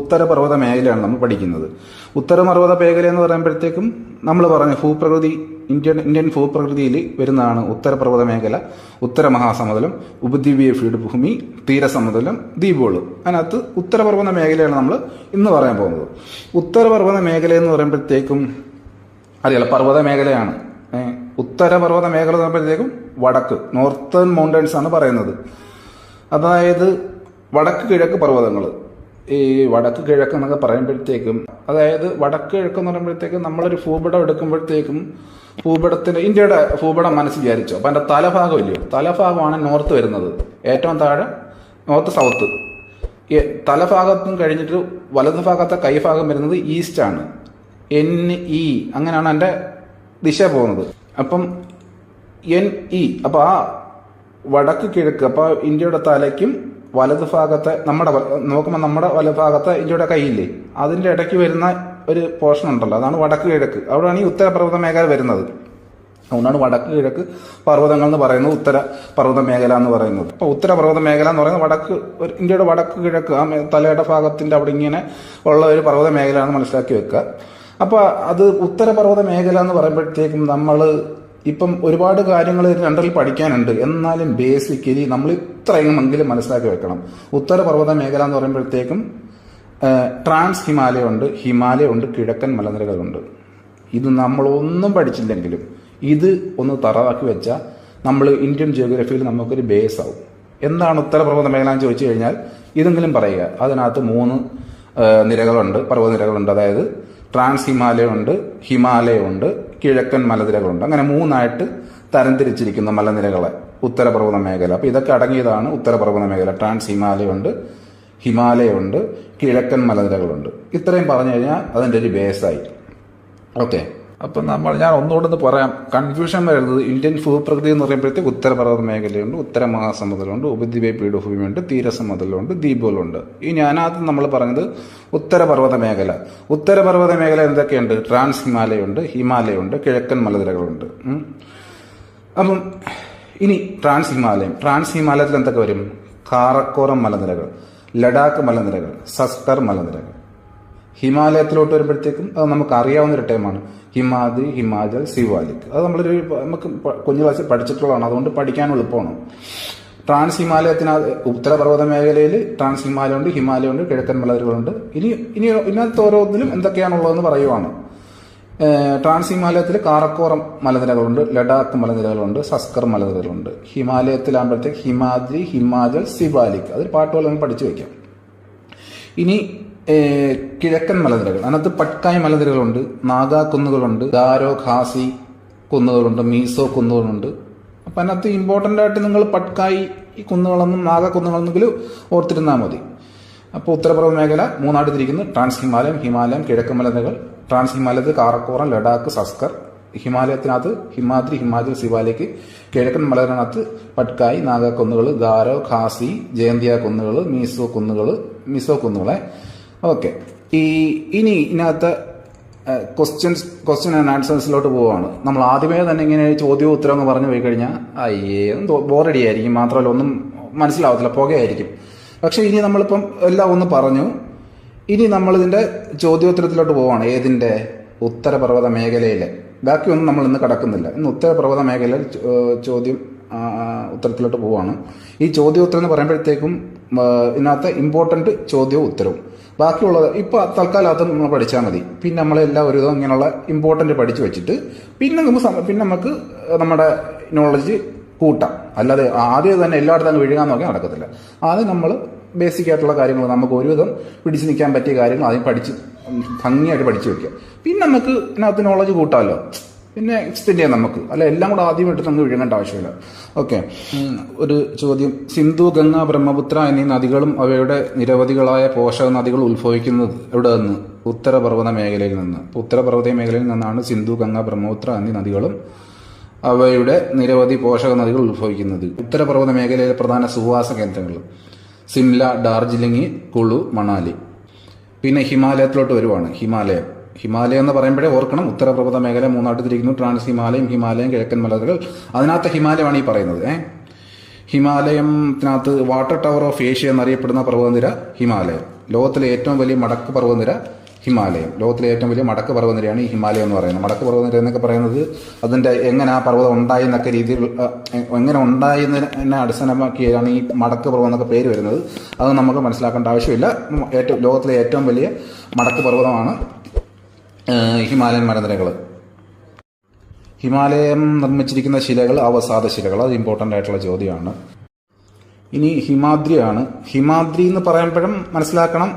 ഉത്തരപർവ്വത മേഖലയാണ് നമ്മൾ പഠിക്കുന്നത്. ഉത്തരപർവ്വത മേഖല എന്ന് പറയുമ്പോഴത്തേക്കും നമ്മൾ പറഞ്ഞ ഭൂപ്രകൃതി ഇന്ത്യൻ ഭൂപ്രകൃതിയിൽ വരുന്നതാണ് ഉത്തരപർവ്വത മേഖല, ഉത്തരമഹാസമതലം, ഉപദ്വീപീയ പീഠഭൂമി, തീരസമതലം, ദ്വീപുകൾ. അതിനകത്ത് ഉത്തരപർവ്വത മേഖലയാണ് നമ്മൾ ഇന്ന് പറയാൻ പോകുന്നത്. ഉത്തരപർവ്വത മേഖല എന്ന് പറയുമ്പോഴത്തേക്കും അറിയാലോ, പർവ്വത മേഖലയാണ്. ഉത്തരപർവ്വത മേഖല എന്ന് പറയുമ്പോഴത്തേക്കും വടക്ക് നോർത്തേൺ മൗണ്ടൻസ് ആണ് പറയുന്നത്. അതായത് വടക്ക് കിഴക്ക് പർവ്വതങ്ങൾ. ഈ വടക്ക് കിഴക്ക് എന്നൊക്കെ പറയുമ്പോഴത്തേക്കും, അതായത് വടക്ക് കിഴക്ക് എന്ന് പറയുമ്പോഴത്തേക്കും നമ്മളൊരു ഭൂപടം എടുക്കുമ്പോഴത്തേക്കും ഭൂപടത്തിന്റെ ഇന്ത്യയുടെ ഭൂപടം മനസ്സിൽ വിചാരിച്ചോ. അപ്പം അതിന്റെ തലഭാഗം ഇല്ലയോ, തലഭാഗമാണ് നോർത്ത് വരുന്നത്, ഏറ്റവും താഴെ നോർത്ത് സൗത്ത്. തലഭാഗത്തും കഴിഞ്ഞിട്ട് വലതു ഭാഗത്തെ കൈഭാഗം വരുന്നത് ഈസ്റ്റ് ആണ്, NE അങ്ങനെയാണ് എൻ്റെ ദിശ പോകുന്നത്. അപ്പം NE, അപ്പോൾ ആ വടക്ക് കിഴക്ക്, അപ്പോൾ ഇന്ത്യയുടെ തലയ്ക്കും വലതു ഭാഗത്തെ നോക്കുമ്പോൾ നമ്മുടെ വലഭാഗത്തെ ഇന്ത്യയുടെ കൈയില്ലേ, അതിൻ്റെ ഇടയ്ക്ക് വരുന്ന ഒരു പോർഷൻ ഉണ്ടല്ലോ, അതാണ് വടക്ക് കിഴക്ക്. അവിടെയാണ് ഈ ഉത്തരപർവ്വത മേഖല വരുന്നത്. അതുകൊണ്ടാണ് വടക്ക് കിഴക്ക് പർവ്വതങ്ങൾ എന്ന് പറയുന്നത് ഉത്തര പർവ്വത മേഖല എന്ന് പറയുന്നത്. അപ്പോൾ ഉത്തരപർവ്വത മേഖല എന്ന് പറയുന്നത് ഇന്ത്യയുടെ വടക്ക് കിഴക്ക് ആ തലയുടെ ഭാഗത്തിൻ്റെ അവിടെ ഇങ്ങനെ ഉള്ള ഒരു പർവ്വത മേഖലയാണെന്ന് മനസ്സിലാക്കി വെക്കുക. അപ്പോൾ അത് ഉത്തരപർവ്വത മേഖല എന്ന് പറയുമ്പോഴത്തേക്കും നമ്മൾ ഇപ്പം ഒരുപാട് കാര്യങ്ങൾ രണ്ടിൽ പഠിക്കാനുണ്ട്. എന്നാലും ബേസിക്കലി നമ്മൾ ഇത്രയെങ്കിലും മനസ്സിലാക്കി വെക്കണം. ഉത്തരപർവ്വത മേഖല എന്ന് പറയുമ്പോഴത്തേക്കും ട്രാൻസ് ഹിമാലയുണ്ട്, ഹിമാലയുണ്ട്, കിഴക്കൻ മലനിരകളുണ്ട്. ഇത് നമ്മളൊന്നും പഠിച്ചില്ലെങ്കിലും ഇത് ഒന്ന് തറവാക്കി വെച്ചാൽ നമ്മൾ ഇന്ത്യൻ ജിയോഗ്രഫിയിൽ നമുക്കൊരു ബേസ് ആവും. എന്താണ് ഉത്തരപർവ്വത മേഖല എന്ന് ചോദിച്ചു കഴിഞ്ഞാൽ ഇതെങ്കിലും പറയുക. അതിനകത്ത് 3 നിരകളുണ്ട്, പർവ്വതനിരകളുണ്ട്. അതായത് ട്രാൻസ് ഹിമാലയുണ്ട്, ഹിമാലയുണ്ട്, കിഴക്കൻ മലനിരകളുണ്ട്. അങ്ങനെ 3ആയിട്ട് തരംതിരിച്ചിരിക്കുന്ന മലനിരകളെ ഉത്തരപർവ്വത മേഖല. അപ്പോൾ ഇതൊക്കെ അടങ്ങിയതാണ് ഉത്തരപർവ്വത മേഖല. ട്രാൻസ് ഹിമാലയുണ്ട്, ഹിമാലയുണ്ട്, കിഴക്കൻ മലനിരകളുണ്ട്. ഇത്രയും പറഞ്ഞു കഴിഞ്ഞാൽ അതിൻ്റെ ഒരു ബേസായി. ഓക്കെ, അപ്പം ഞാൻ ഒന്നുകൂടെ പറയാം, കൺഫ്യൂഷൻ വരുന്നത് ഇന്ത്യൻ ഭൂപ്രകൃതി എന്ന് പറയുമ്പോഴത്തേക്ക് ഉത്തരപർവ്വത മേഖലയുണ്ട്, ഉത്തരമഹാസമുദ്രമുണ്ട്, ഉപദ്വീപീയ പീഠഭൂമിയുണ്ട്, തീരസമതലമുണ്ട്, ദ്വീപുകളുണ്ട്. ഈ ഞാനകത്ത് നമ്മൾ പറഞ്ഞത് ഉത്തരപർവ്വത മേഖല. ഉത്തരപർവ്വത മേഖല എന്തൊക്കെയുണ്ട്? ട്രാൻസ് ഹിമാലയുണ്ട്, ഹിമാലയുണ്ട്, കിഴക്കൻ മലനിരകളുണ്ട്. അപ്പം ഇനി ട്രാൻസ് ഹിമാലയത്തിൽ എന്തൊക്കെ വരും? കാറക്കോറം മലനിരകൾ, ലഡാക്ക് മലനിരകൾ, സസ്കർ മലനിരകൾ. ഹിമാലയത്തിലോട്ട് വരുമ്പോഴത്തേക്കും അത് നമുക്ക് അറിയാവുന്ന ഒരു ടൈമാണ് ഹിമാദ്രി, ഹിമാചൽ, സിവാലിക്. അത് നമുക്ക് കുഞ്ഞു ക്ലാസ്സിൽ പഠിച്ചിട്ടുള്ളതാണ്, അതുകൊണ്ട് പഠിക്കാൻ എളുപ്പമാണ്. ട്രാൻസ് ഹിമാലയത്തിനകത്ത് ഉത്തരപർവ്വത മേഖലയിൽ ട്രാൻസ് ഹിമാലയുണ്ട്, ഹിമാലയുണ്ട്, കിഴക്കൻ മലനിരകളുണ്ട്. ഇതിനകത്ത് ഓരോന്നിലും എന്തൊക്കെയാണുള്ളതെന്ന് പറയുവാണ്. ട്രാൻസ് ഹിമാലയത്തിൽ കാറക്കോറം മലനിരകളുണ്ട്, ലഡാക്ക് മലനിരകളുണ്ട്, സസ്കർ മലനിരകളുണ്ട്. ഹിമാലയത്തിലാകുമ്പോഴത്തേക്ക് ഹിമാദ്രി, ഹിമാചൽ, സിവാലിക്. അതൊരു പാട്ട് പോലെ നമുക്ക് പഠിച്ചു വയ്ക്കാം. ഇനി കിഴക്കൻ മലനിരകൾ, അതിനകത്ത് പട്കായ് മലനിരകളുണ്ട്, നാഗാ കുന്നുകളുണ്ട്, ഗാരോ ഖാസി കുന്നുകളുണ്ട്, മീസോ കുന്നുകളുണ്ട്. അപ്പം അതിനകത്ത് ഇമ്പോർട്ടൻ്റ് ആയിട്ട് നിങ്ങൾ പട്കായ് കുന്നുകളെന്നും നാഗാ കുന്നുകളെന്നെങ്കിലും ഓർത്തിരുന്നാൽ മതി. അപ്പോൾ ഉത്തരപർവ്വത മേഖല 3ആയിട്ട് തിരിക്കുന്നു. ട്രാൻസ് ഹിമാലയം, കിഴക്കൻ മലനിരകൾ. ട്രാൻസ് ഹിമാലയത്തിൽ കാറക്കോറം, ലഡാക്ക്, സസ്കർ. ഹിമാലയത്തിനകത്ത് ഹിമാദ്രി, ഹിമാചൽ, സിവാലിക്. കിഴക്കൻ മലനിരകത്ത് പട്കായ്, നാഗാ കുന്നുകൾ, ഗാരോ ഖാസി, ജയന്തിയ കുന്നുകൾ, മിസോ കുന്നുകളെ. ഓക്കെ, ഇനി ഇതിനകത്ത് ക്വസ്റ്റ്യൻ ആൻഡ് ആൻസേഴ്സിലോട്ട് പോവുകയാണ്. നമ്മൾ ആദ്യമേ തന്നെ ഇങ്ങനെ ചോദ്യവും ഉത്തരവും എന്ന് പറഞ്ഞു പോയി കഴിഞ്ഞാൽ ബോറടി ആയിരിക്കും, മാത്രമല്ല ഒന്നും മനസ്സിലാവത്തില്ല, പുകയായിരിക്കും. പക്ഷെ ഇനി നമ്മളിപ്പം എല്ലാം ഒന്ന് പറഞ്ഞു, ഇനി നമ്മളിതിൻ്റെ ചോദ്യോത്തരത്തിലോട്ട് പോവുകയാണ്. ഏതിൻ്റെ? ഉത്തരപർവ്വത മേഖലയിലെ. ബാക്കിയൊന്നും നമ്മൾ ഇന്ന് കിടക്കുന്നില്ല. ഇന്ന് ഉത്തരപർവ്വത മേഖലയിൽ ചോദ്യം ഉത്തരത്തിലോട്ട് പോവുകയാണ്. ഈ ചോദ്യോത്തരം എന്ന് പറയുമ്പോഴത്തേക്കും ഇതിനകത്ത് ഇമ്പോർട്ടൻറ്റ് ചോദ്യവും ഉത്തരവും. ബാക്കിയുള്ളത് ഇപ്പോൾ തൽക്കാലം അത് നമ്മൾ പഠിച്ചാൽ മതി. പിന്നെ നമ്മളെല്ലാം ഒരു വിധം ഇങ്ങനെയുള്ള ഇമ്പോർട്ടൻ്റ് പഠിച്ചു വെച്ചിട്ട് പിന്നെ നമുക്ക് നമ്മുടെ നോളജ് കൂട്ടാം. അല്ലാതെ ആദ്യം തന്നെ എല്ലായിടത്തും അങ്ങ് വീഴുകാൻ നോക്കിയാൽ നടക്കത്തില്ല. ആദ്യം നമ്മൾ ബേസിക് ആയിട്ടുള്ള കാര്യങ്ങൾ, നമുക്ക് ഒരുവിധം പിടിച്ചു നിൽക്കാൻ പറ്റിയ കാര്യങ്ങൾ ആദ്യം ഭംഗിയായിട്ട് പഠിച്ചു വെക്കുക. പിന്നെ നമുക്ക് ഇതിനകത്ത് നോളജ് കൂട്ടാമല്ലോ, പിന്നെ എക്സ്റ്റെൻഡ് ചെയ്യാം നമുക്ക്. അല്ല എല്ലാം കൂടെ ആദ്യം ഇട്ടിട്ട് നമുക്ക് വിഴുങ്ങേണ്ട ആവശ്യമില്ല. ഓക്കെ, ഒരു ചോദ്യം. സിന്ധു, ഗംഗ, ബ്രഹ്മപുത്ര എന്നീ നദികളും അവയുടെ നിരവധികളായ പോഷക നദികൾ ഉത്ഭവിക്കുന്നത് എവിടെ നിന്ന്? ഉത്തരപർവ്വത മേഖലയിൽ നിന്ന്. ഉത്തരപർവ്വത മേഖലയിൽ നിന്നാണ് സിന്ധു, ഗംഗ, ബ്രഹ്മപുത്ര എന്നീ നദികളും അവയുടെ നിരവധി പോഷക നദികൾ ഉത്ഭവിക്കുന്നത്. ഉത്തരപർവ്വത മേഖലയിലെ പ്രധാന സുവാസ കേന്ദ്രങ്ങൾ സിംല, ഡാർജിലിംഗ്, കുളു, മണാലി. പിന്നെ ഹിമാലയത്തിലോട്ട് വരുവാണ്. ഹിമാലയം എന്ന് പറയുമ്പോഴേ ഓർക്കണം, ഉത്തരപർവ്വത മേഖല 3ആയിട്ട് തിരിക്കുന്നു. ട്രാൻസ് ഹിമാലയം, കിഴക്കൻ മലനിരകൾ. അതിനകത്ത് ഹിമാലയമാണ് ഈ പറയുന്നത്. ഹിമാലയത്തിനകത്ത് വാട്ടർ ടവർ ഓഫ് ഏഷ്യ എന്നറിയപ്പെടുന്ന പർവ്വതനിര ഹിമാലയം. ലോകത്തിലെ ഏറ്റവും വലിയ മടക്ക് പർവ്വതനിര ഹിമാലയം. ലോകത്തിലെ ഏറ്റവും വലിയ മടക്ക് പർവ്വതനിരയാണ് ഈ ഹിമാലയം എന്ന് പറയുന്നത്. മടക്ക് പർവ്വതനിര എന്നൊക്കെ പറയുന്നത് അതിൻ്റെ എങ്ങനെ ആ പർവ്വതം ഉണ്ടായി എന്നൊക്കെ രീതിയിൽ എങ്ങനെ ഉണ്ടായെന്നതിനെ അടിസ്ഥാനമാക്കിയാണ് ഈ മടക്ക് പർവ്വതം എന്നൊക്കെ പേര് വരുന്നത്. അത് നമുക്ക് മനസ്സിലാക്കേണ്ട ആവശ്യമില്ല. ലോകത്തിലെ ഏറ്റവും വലിയ മടക്ക് പർവ്വതമാണ് ഹിമാലയൻ മലനിരകൾ. ഹിമാലയം നിർമ്മിച്ചിരിക്കുന്ന ശിലകൾ അവസാദ ശിലകൾ. അത് ഇമ്പോർട്ടൻ്റ് ആയിട്ടുള്ള ചോദ്യമാണ്. ഇനി ഹിമാദ്രിയാണ്. ഹിമാദ്രി എന്ന് പറയുമ്പോഴും മനസ്സിലാക്കണം,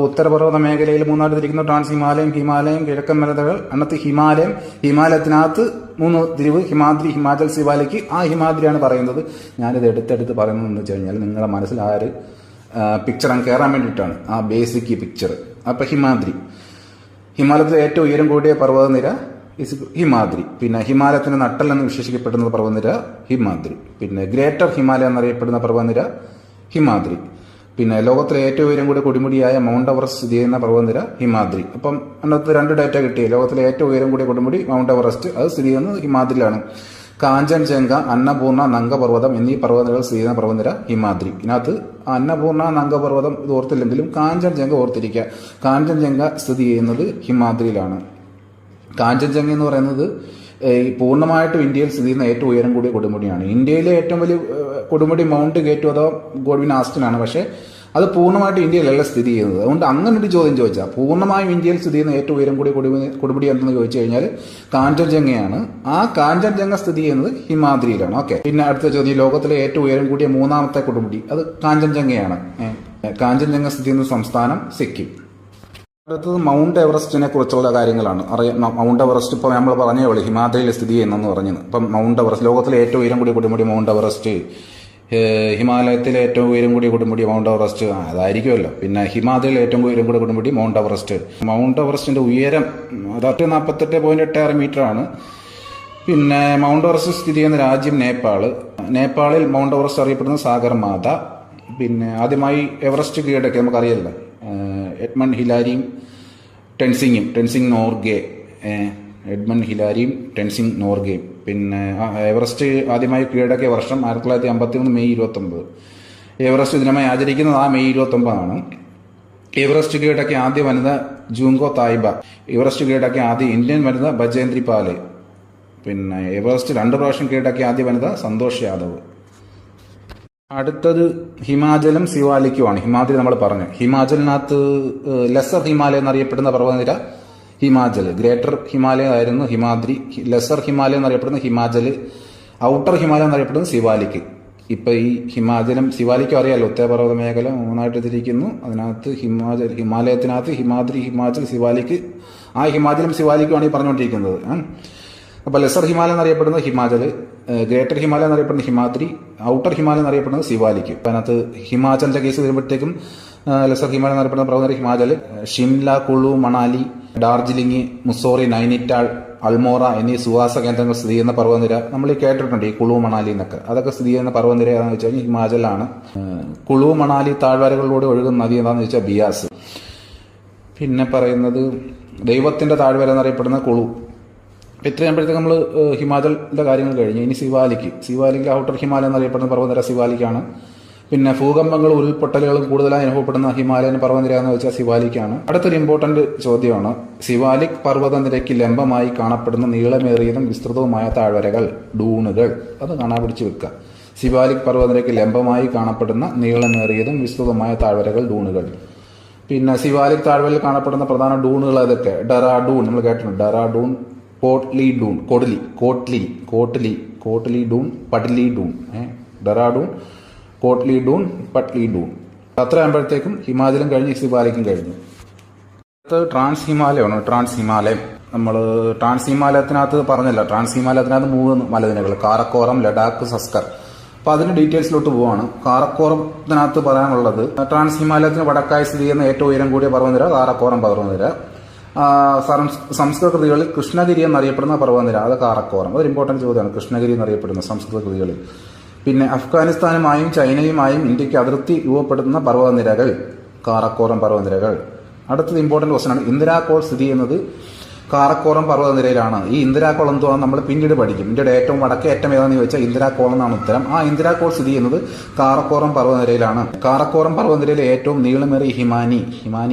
ഉത്തരപർവ്വത മേഖലയിൽ മൂന്നായിട്ട് തിരിക്കുന്ന ട്രാൻസ് ഹിമാലയം, ഹിമാലയം, കിഴക്കൻ മലനിരകൾ. അതിനകത്ത് ഹിമാലയം, ഹിമാലയത്തിനകത്ത് 3 തിരിവ്, ഹിമാദ്രി, ഹിമാചൽ, സിവാലിക്ക്. ആ ഹിമാദ്രിയാണ് പറയുന്നത്. ഞാനിത് എടുത്തെടുത്ത് പറയുന്നതെന്ന് വെച്ച് കഴിഞ്ഞാൽ നിങ്ങളുടെ മനസ്സിൽ ആ ഒരു പിക്ചർ അങ്ങ് കയറാൻ വേണ്ടിയിട്ടാണ്, ആ ബേസിക് പിക്ചർ. അപ്പം ഹിമാദ്രി, ഹിമാലയത്തിലെ ഏറ്റവും ഉയരം കൂടിയ പർവ്വതനിര ഹിമാദ്രി. പിന്നെ ഹിമാലയത്തിന്റെ നട്ടൽ എന്ന് വിശേഷിക്കപ്പെടുന്ന പർവ്വതനിര ഹിമാദ്രി. പിന്നെ ഗ്രേറ്റർ ഹിമാലയ എന്നറിയപ്പെടുന്ന പർവ്വതനിര ഹിമാദ്രി. പിന്നെ ലോകത്തിലെ ഏറ്റവും ഉയരം കൂടിയ കൊടുമുടിയായ മൗണ്ട് എവറസ്റ്റ് സ്ഥിതി ചെയ്യുന്ന പർവ്വതനിര ഹിമാദ്രി. അപ്പം അതിനകത്ത് 2 ഡേറ്റ കിട്ടിയത്. ലോകത്തിലെ ഏറ്റവും ഉയരം കൂടിയ കൊടുമുടി മൗണ്ട് എവറസ്റ്റ്, അത് സ്ഥിതി ചെയ്യുന്നത് ഹിമാദ്രിയിലാണ്. കാഞ്ചൻജംഗ, അന്നപൂർണ, നംഗപർവ്വതം എന്നീ പർവ്വതനിരകൾ സ്ഥിതി ചെയ്യുന്ന പർവ്വതനിര ഹിമാദ്രി. ഇതിനകത്ത് അന്നപൂർണ, നംഗപർവ്വതം ഇത് ഓർത്തില്ലെങ്കിലും കാഞ്ചൻജംഗ ഓർത്തിരിക്കുക. കാഞ്ചൻജംഗ സ്ഥിതി ചെയ്യുന്നത് ഹിമാദ്രിയിലാണ്. കാഞ്ചൻജംഗ എന്ന് പറയുന്നത് പൂർണ്ണമായിട്ടും ഇന്ത്യയിൽ സ്ഥിതി ചെയ്യുന്ന ഏറ്റവും ഉയരം കൂടിയ കൊടുമുടിയാണ്. ഇന്ത്യയിലെ ഏറ്റവും വലിയ കൊടുമുടി മൗണ്ട് കേറ്റു അഥവാ ഗോഡ്വിൻ ആസ്റ്റനാണ്. പക്ഷേ അത് പൂർണ്ണമായിട്ടും ഇന്ത്യയിലല്ല സ്ഥിതി ചെയ്യുന്നത്. അതുകൊണ്ട് അങ്ങനെ ഒരു ചോദ്യം ചോദിച്ചാൽ പൂർണ്ണമായും ഇന്ത്യയിൽ സ്ഥിതി ചെയ്യുന്ന ഏറ്റവും ഉയരം കൂടിയ കൊടുമുടി എന്തെന്ന് ചോദിച്ചു കഴിഞ്ഞാൽ കാഞ്ചൻജംഗയാണ്. ആ കാഞ്ചൻജംഗ സ്ഥിതി ചെയ്യുന്നത് ഹിമാദ്രിയിലാണ്. ഓക്കെ. പിന്നെ അടുത്ത ചോദ്യം, ലോകത്തിലെ ഏറ്റവും ഉയരം കൂടിയ 3ാമത്തെ കൊടുമുടി അത് കാഞ്ചൻജംഗയാണ്. കാഞ്ചൻജംഗ സ്ഥിതി ചെയ്യുന്ന സംസ്ഥാനം സിക്കിം. അടുത്തത് മൗണ്ട് എവറസ്റ്റിനെ കുറിച്ചുള്ള കാര്യങ്ങളാണ്. മൗണ്ട് എവറസ്റ്റ് ഇപ്പോൾ നമ്മൾ പറഞ്ഞേ ഉള്ളൂ ഹിമാദ്രിയിൽ സ്ഥിതി ചെയ്യുന്നെന്ന് പറഞ്ഞത്. ഇപ്പം മൗണ്ട് എവറസ്റ്റ് ലോകത്തിലെ ഏറ്റവും ഉയരം കൂടിയ കൊടുമുടി മൗണ്ട് എവറസ്റ്റ്, ഹിമാലയത്തിലെ ഏറ്റവും ഉയരം കൂടിയ കൊടുമുടി മൗണ്ട് എവറസ്റ്റ് അതായിരിക്കുമല്ലോ. പിന്നെ ഹിമാദ്രിയിലെ ഏറ്റവും ഉയരം കൂടിയ കൊടുമുടി മൗണ്ട് എവറസ്റ്റ്. മൗണ്ട് എവറസ്റ്റിന്റെ ഉയരം 48.86 മീറ്ററാണ്. പിന്നെ മൗണ്ട് എവറസ്റ്റ് സ്ഥിതി ചെയ്യുന്ന രാജ്യം നേപ്പാളിൽ മൗണ്ട് എവറസ്റ്റ് അറിയപ്പെടുന്ന സാഗർമാത. പിന്നെ ആദ്യമായി എവറസ്റ്റ് കീഴടക്കി നമുക്കറിയില്ല എഡ്മണ്ട് ഹിലാരിയും ടെൻസിങ് നോർഗെ. എഡ്മണ്ട് ഹിലാരിയും ടെൻസിങ് നോർഗെയും. പിന്നെ എവറസ്റ്റ് ആദ്യമായി കീഴടക്കിയ വർഷം 1953 മെയ് 29. എവറസ്റ്റ് ദിനമായി ആചരിക്കുന്നത് ആ മെയ് 29 എവറസ്റ്റ് കീഴടക്കിയ ആദ്യ വനിത ജൂങ്കോ തായ്ബ. എവറസ്റ്റ് കീഴടക്കിയ ആദ്യ ഇന്ത്യൻ വനിത ബജേന്ദ്രി പാലെ. പിന്നെ എവറസ്റ്റ് 2 പ്രാവശ്യം കീഴടക്കിയ ആദ്യ വനിത സന്തോഷ് യാദവ്. അടുത്തത് ഹിമാചലും സിവാലിക്കുമാണ്. ഹിമാദ്രി നമ്മൾ പറഞ്ഞു. ഹിമാചലിനകത്ത് ലെസർ ഹിമാലയ എന്നറിയപ്പെടുന്ന പർവ്വതനിര ഹിമാചൽ. ഗ്രേറ്റർ ഹിമാലയ ആയിരുന്നു ഹിമാദ്രി. ലെസർ ഹിമാലയ എന്നറിയപ്പെടുന്ന ഹിമാചൽ. ഔട്ടർ ഹിമാലയ എന്നറിയപ്പെടുന്നത് സിവാലിക്ക്. ഇപ്പൊ ഈ ഹിമാചലും സിവാലിക്കും അറിയാലോ, ഉത്തരപർവ്വത മേഖല 3ആയിട്ട് തിരിക്കുന്നു. അതിനകത്ത് ഹിമാലയത്തിനകത്ത് ഹിമാദ്രി, ഹിമാചൽ, സിവാലിക്ക്. ആ ഹിമാചലും സിവാലിക്കുമാണ് ഈ പറഞ്ഞുകൊണ്ടിരിക്കുന്നത്. അപ്പോൾ ലെസർ ഹിമാലയ എന്നറിയപ്പെടുന്നത് ഹിമാചൽ, ഗ്രേറ്റർ ഹിമാലയ എന്നറിയപ്പെടുന്നത് ഹിമാദ്രി, ഔട്ടർ ഹിമാലയ എന്നറിയപ്പെടുന്നത് സിവാലിക്ക്. അതിനകത്ത് ഹിമാചലിന്റെ കേസ് വരുമ്പോഴത്തേക്കും ലെസർ ഹിമാലയ എന്നറിയപ്പെടുന്ന പർവ്വതനിര ഹിമാചൽ. ഷിംല, കുളു, മണാലി, ഡാർജിലിംഗ്, മുസോറി, നൈനിറ്റാൾ, അൾമോറ എന്നീ സുവാസ കേന്ദ്രങ്ങൾ സ്ഥിതി ചെയ്യുന്ന പർവ്വതനിര നമ്മൾ ഈ കേട്ടിട്ടുണ്ട്, ഈ കുളു, മണാലി എന്നൊക്കെ. അതൊക്കെ സ്ഥിതി ചെയ്യുന്ന പർവ്വതനിര ഏതാണെന്ന് വെച്ച് കഴിഞ്ഞാൽ ഹിമാചലാണ്. കുളു, മണാലി താഴ്വരകളിലൂടെ ഒഴുകുന്ന നദി ഏതാണെന്ന് വെച്ചാൽ ബിയാസ്. പിന്നെ പറയുന്നത് ദൈവത്തിന്റെ താഴ്വര എന്നറിയപ്പെടുന്ന കുളു. ഇത്രയാകുമ്പോഴത്തേക്ക് നമ്മൾ ഹിമാചലിന്റെ കാര്യങ്ങൾ കഴിഞ്ഞു. ഇനി സിവാലിക്ക് ഔട്ടർ ഹിമാലയ എന്നറിയപ്പെടുന്ന പർവ്വതനിര സിവാലിക്കാണ്. പിന്നെ ഭൂകമ്പങ്ങളും ഉരുൾപൊട്ടലുകളും കൂടുതലായി അനുഭവപ്പെടുന്ന ഹിമാലയൻ പർവ്വതനിര എന്ന് വെച്ചാൽ സിവാലിക്കാണ്. അടുത്തൊരു ഇമ്പോർട്ടന്റ് ചോദ്യമാണ്, സിവാലിക് പർവ്വതനിരയ്ക്ക് ലംബമായി കാണപ്പെടുന്ന നീളമേറിയതും വിസ്തൃതവുമായ താഴ്വരകൾ, ഡൂണുകൾ. അത് കാണാൻ പിടിച്ചു വെക്കുക. സിവാലിക് പർവ്വതനിരയ്ക്ക് ലംബമായി കാണപ്പെടുന്ന നീളമേറിയതും വിസ്തൃതമായ താഴ്വരകൾ, ഡൂണുകൾ. പിന്നെ സിവാലിക് താഴ്വരയിൽ കാണപ്പെടുന്ന പ്രധാന ഡൂണുകൾ ഏതൊക്കെ? ഡെറാഡൂൺ നമ്മൾ കേട്ടിട്ടുണ്ട്. ഡെറാഡൂൺ, കോട്ട്ലി ഡൂൺ, കോട്ട്ലി ഡൂൺ, പട്ലി ഡൂൺ. ഡെറാഡൂൺ, കോട്ട്ലി ഡൂൺ, പട്ലി ഡൂൺ. അത്ര ആകുമ്പോഴത്തേക്കും ഹിമാചലും കഴിഞ്ഞ് സിവാലിക്കും കഴിഞ്ഞു. അടുത്തത് ട്രാൻസ് ഹിമാലയമാണ്. ട്രാൻസ് ഹിമാലയം നമ്മൾ ട്രാൻസ് ഹിമാലയത്തിനകത്ത് പറഞ്ഞല്ലോ. ട്രാൻസ് ഹിമാലയത്തിനകത്ത് 3 മലനിരകൾ, കാരക്കോറം, ലഡാക്ക്, സസ്കർ. അപ്പൊ അതിന്റെ ഡീറ്റെയിൽസിലോട്ട് പോവാണ്. കാരക്കോറത്തിനകത്ത് പറയാനുള്ളത്, ട്രാൻസ് ഹിമാലയത്തിന് വടക്കായി സ്ഥിതി ചെയ്യുന്ന ഏറ്റവും ഉയരം കൂടിയ പർവ്വതനിര കാരക്കോറം പർവ്വതനിര. സംസ്കൃത കൃതികളിൽ കൃഷ്ണഗിരി എന്നറിയപ്പെടുന്ന പർവ്വതനിര അത് കാരക്കോറം. അതൊരു ഇമ്പോർട്ടന്റ് ചോദ്യമാണ്, കൃഷ്ണഗിരി എന്നറിയപ്പെടുന്ന സംസ്കൃത കൃതികളിൽ. പിന്നെ അഫ്ഗാനിസ്ഥാനുമായും ചൈനയുമായും ഇന്ത്യക്ക് അതിർത്തി രൂപപ്പെടുന്ന പർവ്വതനിരകൾ കാരക്കോറം പർവ്വതനിരകൾ. അടുത്തത് ഇമ്പോർട്ടന്റ് ക്വസ്റ്റൻ ആണ്, ഇന്ദിരാ കോൾ സ്ഥിതി ചെയ്യുന്നത് കാറക്കോറം പർവ്വതനിരയിലാണ്. ഈ ഇന്ദിരാക്കോൾ എന്തുവാണ് നമ്മൾ പിന്നീട് പഠിക്കും. ഇന്ത്യയുടെ ഏറ്റവും വടക്കേ അറ്റം ഏതാണെന്ന് ചോദിച്ചാൽ ഇന്ദിരാക്കോൾ എന്നാണ് ഉത്തരം. ആ ഇന്ദിരാക്കോൾ സ്ഥിതി ചെയ്യുന്നത് കാറക്കോറം പർവ്വതനിരയിലാണ്. കാറക്കോറം പർവ്വതനിരയിലെ ഏറ്റവും നീളമേറിയ ഹിമാനി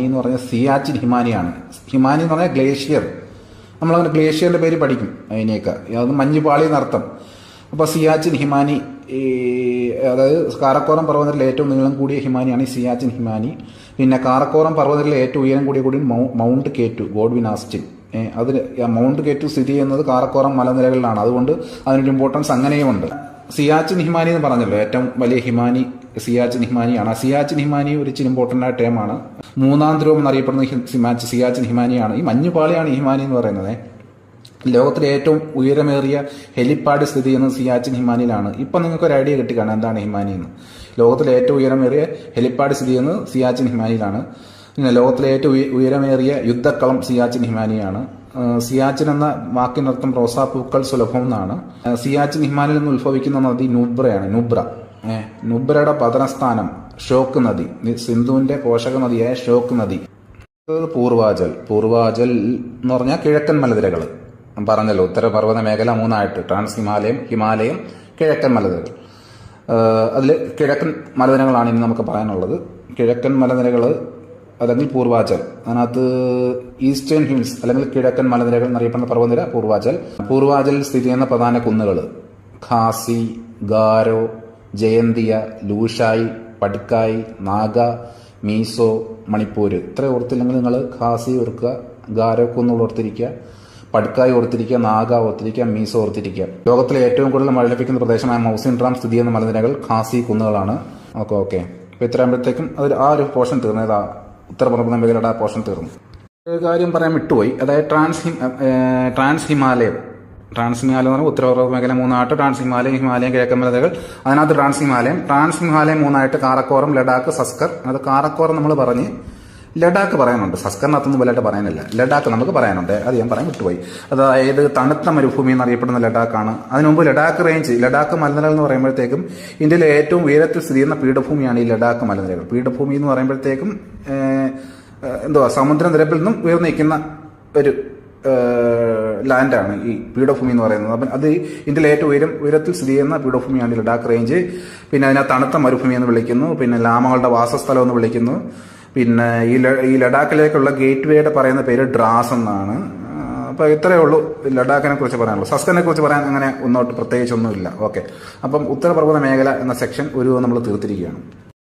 എന്ന് പറഞ്ഞാൽ സിയാച്ചിൻ ഹിമാനിയാണ്. ഹിമാനി എന്ന് പറഞ്ഞാൽ ഗ്ലേഷ്യർ. നമ്മളങ്ങനെ ഗ്ലേഷ്യറിന്റെ പേര് പഠിക്കും. അതിനെയൊക്കെ അത് മഞ്ഞുപാളി എന്നർത്ഥം. അപ്പോൾ സിയാച്ചിൻ ഹിമാനി, അതായത് കാറക്കോറം പർവ്വതനിരയിലെ ഏറ്റവും നീളം കൂടിയ ഹിമാനിയാണ് ഈ സിയാച്ചിൻ ഹിമാനി. പിന്നെ കാറക്കോറം പർവ്വതനിരയിലെ ഏറ്റവും ഉയരം കൂടി മൗണ്ട് കേറ്റു, ഗോഡ്വിൻ ആസ്റ്റിൻ. അതിന് മൗണ്ട് കേറ്റു സ്ഥിതി ചെയ്യുന്നത് കാറക്കോറം മലനിരകളിലാണ്. അതുകൊണ്ട് അതിനൊരു ഇമ്പോർട്ടൻസ് അങ്ങനെയുമുണ്ട്. സിയാച്ചിൻ ഹിമാനി എന്ന് പറഞ്ഞല്ലോ, ഏറ്റവും വലിയ ഹിമാനി സിയാച്ചിൻ ഹിമാനിയാണ്. ആ സിയാച്ചിൻ ഹിമാനി ഒരു ഇച്ചിരി ഇമ്പോർട്ടൻ്റ് ആയ ടേമാണ്. മൂന്നാം ധ്രുവം എന്നറിയപ്പെടുന്ന സിയാച്ചിൻ ഹിമാനിയാണ്. ഈ മഞ്ഞുപാളിയാണ് ഈ ഹിമാനി എന്ന് പറയുന്നത്. ലോകത്തിലെ ഏറ്റവും ഉയരമേറിയ ഹെലിപ്പാഡ് സ്ഥിതി ചെയ്യുന്നത് സിയാച്ചിൻ ഹിമാനിയിലാണ്. ഇപ്പം നിങ്ങൾക്ക് ഒരു ഐഡിയ കിട്ടിക്കാണാം എന്താണ് ഹിമാനി എന്ന്. ലോകത്തിലെ ഏറ്റവും ഉയരമേറിയ ഹെലിപ്പാഡ് സ്ഥിതി ചെയ്യുന്നത് സിയാച്ചിൻ ഹിമാനിയിലാണ്. പിന്നെ ലോകത്തിലെ ഏറ്റവും ഉയരമേറിയ യുദ്ധക്കളം സിയാച്ചിൻ ഹിമാനിയാണ്. സിയാച്ചിൻ എന്ന വാക്കിനർത്ഥം റോസാപ്പൂക്കൾ സുലഭം എന്നാണ്. സിയാച്ചിൻ ഹിമാനിയിൽ നിന്ന് ഉത്ഭവിക്കുന്ന നദി നുബ്രയാണ്. നുബ്രയുടെ പതനസ്ഥാനം ഷോക്ക് നദി, സിന്ധുവിന്റെ പോഷക നദിയായ ഷോക്ക് നദി. പൂർവാചൽ എന്ന് പറഞ്ഞാൽ കിഴക്കൻ മലനിരകൾ പറഞ്ഞല്ലോ. ഉത്തരപർവ്വത മേഖല മൂന്നായിട്ട്, ട്രാൻസ് ഹിമാലയം, കിഴക്കൻ മലനിരകൾ. അതിൽ കിഴക്കൻ മലനിരകളാണ് ഇനി നമുക്ക് പറയാനുള്ളത്. കിഴക്കൻ മലനിരകൾ അല്ലെങ്കിൽ പൂർവാചൽ. അതിനകത്ത് ഈസ്റ്റേൺ ഹിൽസ് അല്ലെങ്കിൽ കിഴക്കൻ മലനിരകൾ എന്നറിയപ്പെടുന്ന പർവ്വതനിര പൂർവാചലിൽ സ്ഥിതി ചെയ്യുന്ന പ്രധാന കുന്നുകൾ ഖാസി, ഗാരോ, ജയന്തിയ, ലൂഷായി, പട്കായി, നാഗ, മീസോ, മണിപ്പൂർ. ഇത്ര ഓർത്തില്ലെങ്കിൽ നിങ്ങൾ ഖാസി ഓർക്കുക, ഗാരോ കുന്നുകൾ ഓർത്തിരിക്കുക, പട്കായി ഓർത്തിരിക്കുക, നാഗ ഓർത്തിരിക്കുക, മീസോ ഓർത്തിരിക്കുക. ലോകത്തിലെ ഏറ്റവും കൂടുതൽ മഴ ലഭിക്കുന്ന പ്രദേശമായ മൗസിൻ ഡ്രാം സ്ഥിതി ചെയ്യുന്ന മലനിരകൾ ഖാസി കുന്നുകളാണ്. ഓക്കെ. അപ്പോൾ ഇത്രയാകുമ്പോഴത്തേക്കും ആ ഒരു പോർഷൻ തീർന്നു. ഏതാ ഉത്തരപർവ്വത മേഖലയുടെ ആ പോർഷൻ തീർന്നു. ഒരു കാര്യം പറയാൻ വിട്ടുപോയി. അതായത് ട്രാൻസ് ഹിമാലയം എന്ന് പറഞ്ഞാൽ ഉത്തരപർവ്വത മേഖല മൂന്നായിട്ട് ട്രാൻസ് ഹിമാലയം, കിഴക്കൻ മലനിരകൾ. അതിനകത്ത് ട്രാൻസ് ഹിമാലയം മൂന്നായിട്ട് കാറക്കോറം, ലഡാക്ക്, സസ്കർ. അത് കാറക്കോറം നമ്മൾ പറഞ്ഞ് ലഡാക്ക് പറയാനുണ്ട്. സസ്കറിനകത്തൊന്നും വലുതായിട്ട് പറയാനില്ല. ലഡാക്ക് നമുക്ക് പറയാനുണ്ട്, അത് ഞാൻ പറയാൻ വിട്ടുപോയി. അതായത് തണുത്ത മരുഭൂമി എന്നറിയപ്പെടുന്ന ലഡാക്കാണ്. അതിനു മുമ്പ് ലഡാക്ക് മലനിരകൾ എന്ന് പറയുമ്പോഴത്തേക്കും ഇന്ത്യയിലെ ഏറ്റവും ഉയരത്തിൽ സ്ഥിതി ചെയ്യുന്ന പീഠഭൂമിയാണ് ഈ ലഡാക്ക് മലനിരകൾ. പീഠഭൂമി എന്ന് പറയുമ്പോഴത്തേക്കും സമുദ്രനിരപ്പിൽ നിന്നും ഉയർന്നു നിൽക്കുന്ന ഒരു ലാൻഡാണ് ഈ പീഠഭൂമി എന്ന് പറയുന്നത്. അപ്പം അത് ഇന്ത്യയിലെ ഏറ്റവും ഉയരത്തിൽ സ്ഥിതി ചെയ്യുന്ന പീഠഭൂമിയാണ് ലഡാക്ക് റേഞ്ച്. പിന്നെ അതിനെ തണുത്ത മരുഭൂമി എന്ന് വിളിക്കുന്നു. പിന്നെ ലാമകളുടെ വാസസ്ഥലം എന്ന് വിളിക്കുന്നു. പിന്നെ ഈ ലഡാക്കിലേക്കുള്ള ഗേറ്റ് വേയുടെ പറയുന്ന പേര് ഡ്രാസ് എന്നാണ്. അപ്പോൾ ഇത്രയേ ഉള്ളൂ ലഡാക്കിനെ കുറിച്ച് പറയാനുള്ളൂ. സസ്കറിനെ കുറിച്ച് പറയാൻ അങ്ങനെ ഒന്നോട്ട് പ്രത്യേകിച്ചൊന്നുമില്ല. ഓക്കെ. അപ്പം ഉത്തരപർവ്വത മേഖല എന്ന സെക്ഷൻ നമ്മൾ തീർത്തിരിക്കുകയാണ്.